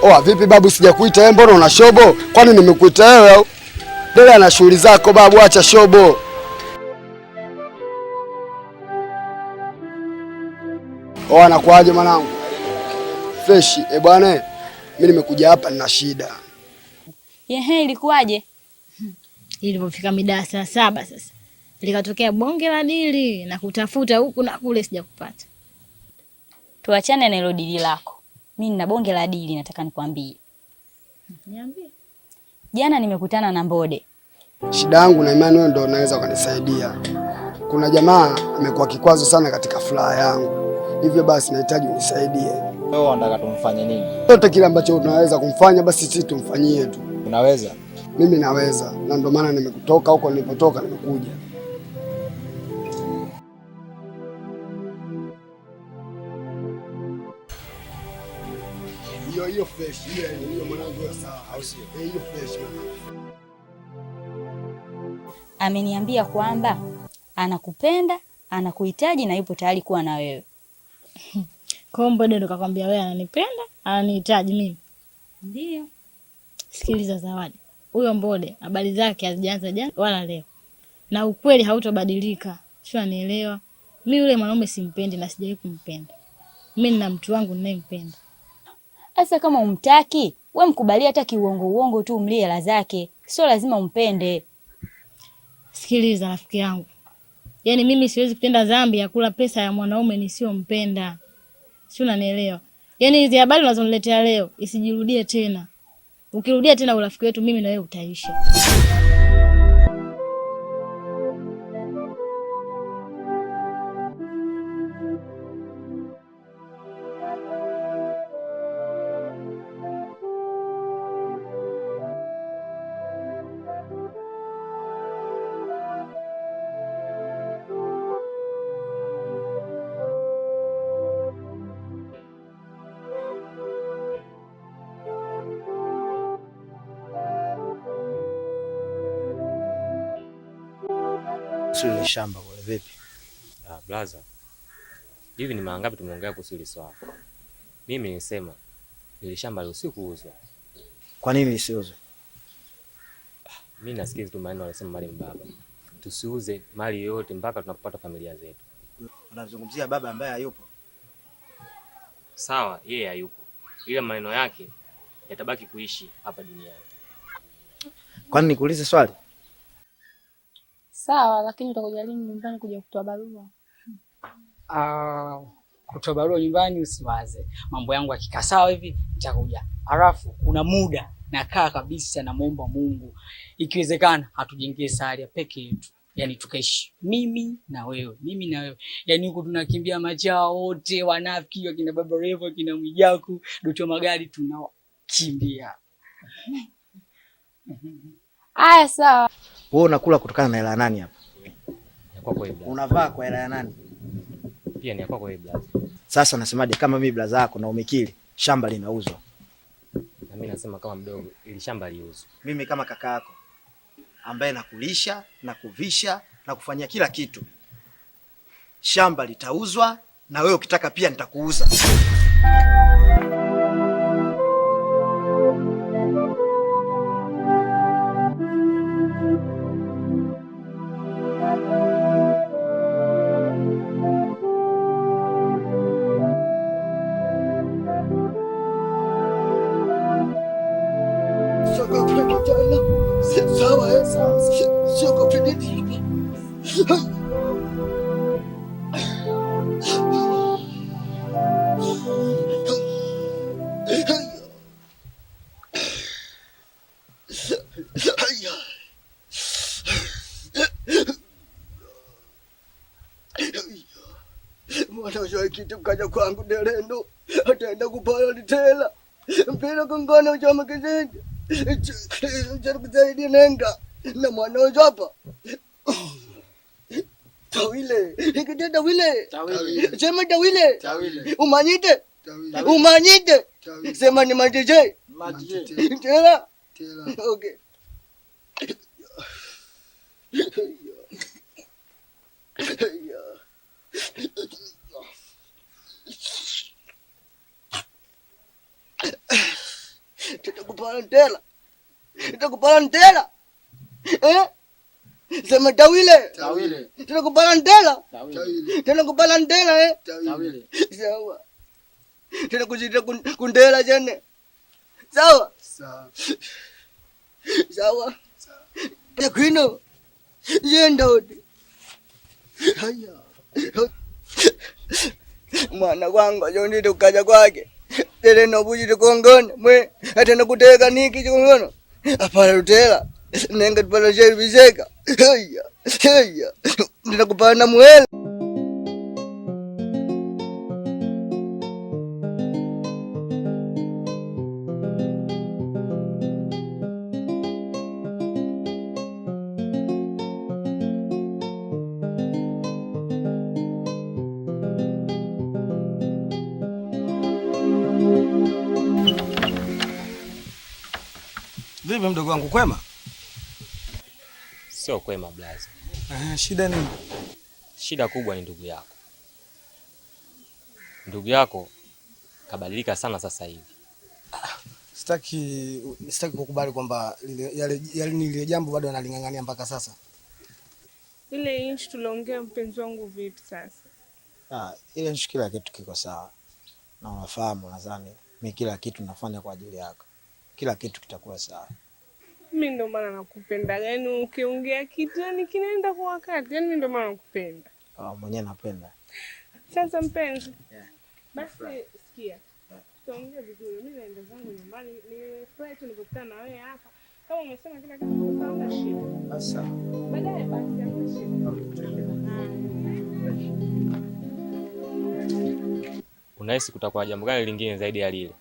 Oa vipi babu, sijakuita wewe, mbona una shobo? Kwani nimekuita wewe au? Dele ana shughuli zako babu, acha shobo. Oa anakuaje mwanangu? Fresh. Bwana, mimi nimekuja hapa nina shida. Yehe, ilikuwaje? Ilipofika mida saa 7 sasa. Likatokea bonge la dili na kutafuta huku na kule sijakupata. Tuachane na hilo dili lako. Mimi nina bonge la dili nataka nikwambie. Niambie. Jana nimekutana na Mbode. Shida yangu na imani wewe ndio unaweza kunisaidia. Kuna jamaa amekuwa kikwazo sana katika furaha yangu. Hivyo basi nahitaji unisaidie. Wewe unataka tumfanye nini? Yote kile ambacho unaweza kumfanya basi sisi tumfanyie tu. Unaweza? Mimi naweza. Na ndio maana nimekutoka huko nilipotoka nimekuja. Hiyo fresh, hiyo mwanangu sawa. Au sio? Hiyo fresh mwanangu. Ameniambia kwamba anakupenda, anakuhitaji na yupo tayari kuwa na wewe. Kwa Mbode ndo kakwambia wewe ananipenda, ananihitaji mimi. Ndio. Sikiliza Zawadi. Huyo Mbode habari zake hazijaanza jana wala leo. Na ukweli hautobadilika. Sio, anielewa. Mimi yule mwanaume simpendi na sijawahi kumpenda. Mimi nina mtu wangu ninayempenda. Sasa kama umtaki, wewe mkubalia hata kiuongo tu umlie hela zake. Sio lazima umpende. Sikiliza rafiki yangu. Yaani mimi siwezi kutenda dhambi ya kula pesa ya mwanaume nisiompenda. Sio, unanielewa? Yaani hizi habari unazoniletea leo isijirudie tena. Ukirudia tena urafiki wetu mimi na wewe utaisha. Sio shamba kule vipi? Blaza. Hivi ni mara ngapi tumeongea kuhusu hili swala? Mimi nilisema ile shamba leo kuuzwa. Kwa nini lisiuzwe? Mimi nasikia tu maneno wanasema mali mbaba. Tusiuze mali yote mpaka tunapopata familia zetu. Unazungumzia baba ambaye hayupo? Sawa, yeye hayupo. Ila maneno yake yatabaki kuishi hapa duniani. Kwani nikuulize swali? Sawa, lakini utakuja lini nyumbani kuja kutoa barua? Kutoa barua nyumbani usiwaze. Mambo yangu yakikaa sawa hivi nitakuja. Alafu kuna muda nakaa kabisa na muomba Mungu. Ikiwezekana hatujengee sari ya peke yetu. Yaani tukaishi mimi na wewe. Yaani huko tunakimbia majao wote, wanafiki wakina Baba Revo, wakina Mwijaku, Doto Magari tunakimbia. Aya sawa. Wewe unakula kutokana na hela nani hapa? Ya kwako wewe blaza. Unavaa kwa hela ya nani? Pia ni ya kwako wewe blaza. Sasa unasemaje kama mimi blaza yako na umekili shamba linauzwa? Na mimi nasema kama mdogo ili shamba liuzwe. Mimi kama kaka yako ambaye nakulisha na kuvisha na kufanyia kila kitu. Shamba litauzwa na wewe ukitaka pia nitakuuza. Mwana kitu kaja kwangu derendo ataenda kupala litela mpira kongana uchama kizindi charuku zaidi nenga na mwana hapa tawile ikide tawile sema tawile umanyite sema ni matije tela okay nitakupala tela. Nitakupala tela. Sema tawile. Tawile. Nitakupala tela. Tawile. Tena kupala tela Tawile. Sawa. Tena kuzidi kundela jene. Sawa. Sawa. Sawa. Ya kwino. Yenda odi. Haya. Mwana wangu yoni tukaja kwake. Tele no buji tukongona mwe hata nakuteka niki tukongona. Apala utela. Nenga tupala sheri biseka. Haya. Haya. Ninakupana muhela. Vipi mdogo wangu, kwema? Sio kwema blaza. Shida nini? Shida kubwa ni ndugu yako. Ndugu yako kabadilika sana sasa hivi. Sitaki kukubali kwamba lile jambo bado analing'ang'ania mpaka sasa. Ile inchi tuliongea mpenzi wangu vipi sasa? Ile inchi kila kitu kiko sawa. Na unafahamu nadhani mimi kila kitu nafanya kwa ajili yako. Kila kitu kitakuwa sawa. Mimi ndo maana nakupenda. Yaani ukiongea kitu yani kinaenda kwa wakati. Yaani ndio maana nakupenda. Mwenyewe napenda. Sasa mpenzi. Basi sikia. Tutaongea vizuri. Mimi naenda zangu nyumbani. Nimefurahi tu nilipokutana na wewe hapa. Kama umesema kila kitu kitakuwa shida. Basi sawa. Baadaye basi hamna shida. Unahisi kutakuwa jambo gani lingine zaidi ya lile?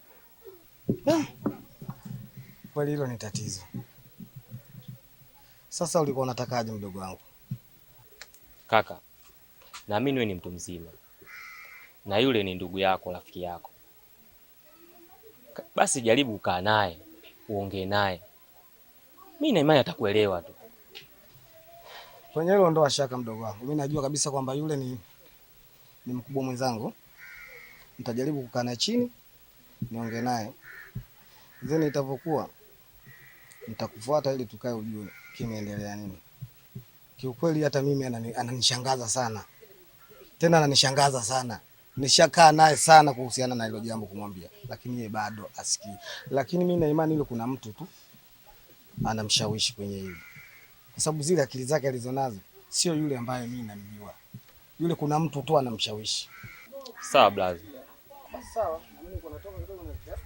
Kweli hilo ni tatizo. Sasa ulikuwa unatakaje mdogo wangu? Kaka, naamini wewe ni mtu mzima. Na yule ni ndugu yako, rafiki yako. Basi jaribu kukaa naye, uongee naye. Mimi na imani atakuelewa tu. Kwenye hilo ondoa shaka mdogo wangu. Mimi najua kabisa kwamba yule ni mkubwa mwenzangu. Nitajaribu kukaa naye chini, niongee naye. Zeni itavyokuwa nitakufuata ili tukae ujue kimeendelea nini. Kiukweli hata mimi ananishangaza sana. Tena ananishangaza sana. Nishakaa naye sana kuhusiana na hilo jambo kumwambia, lakini yeye bado asikii. Lakini mimi na imani ile kuna mtu tu anamshawishi kwenye hili. Kwa sababu zile akili zake alizonazo sio yule ambaye mimi namjua. Yule kuna mtu tu anamshawishi. Sawa blaza. Sawa, mimi niko natoka kidogo na kiasi.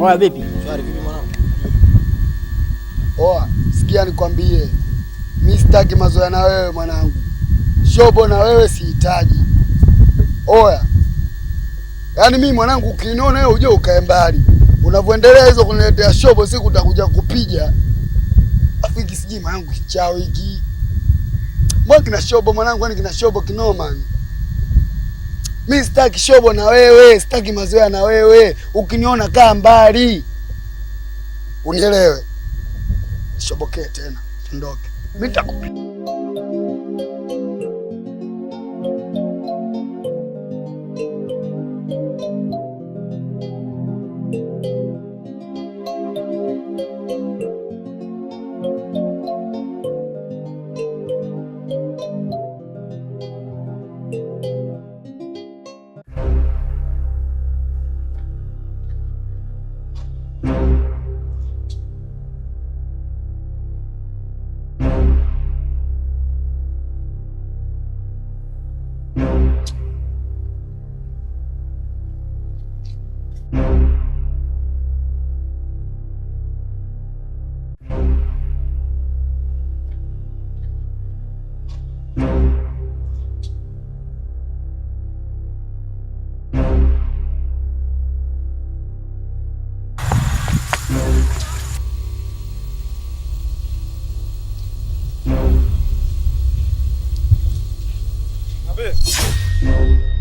Oya vipi? Shwari vipi mwanangu? Sikia nikwambie. Mimi sitaki mazoea na wewe mwanangu. Shobo na wewe sihitaji. Yaani mimi mwanangu ukiniona wewe uje ukae mbali. Unavyoendelea hizo kuniletea shobo siku utakuja kupiga. Afu hiki siji mwanangu kichao hiki. Mbona kina shobo mwanangu, yani kina shobo kinoma. Mimi sitaki shobo na wewe, sitaki mazoea na wewe. Ukiniona kaa mbali. Unielewe. Shobokee tena. Ondoke. Mimi nitakupiga. Twende.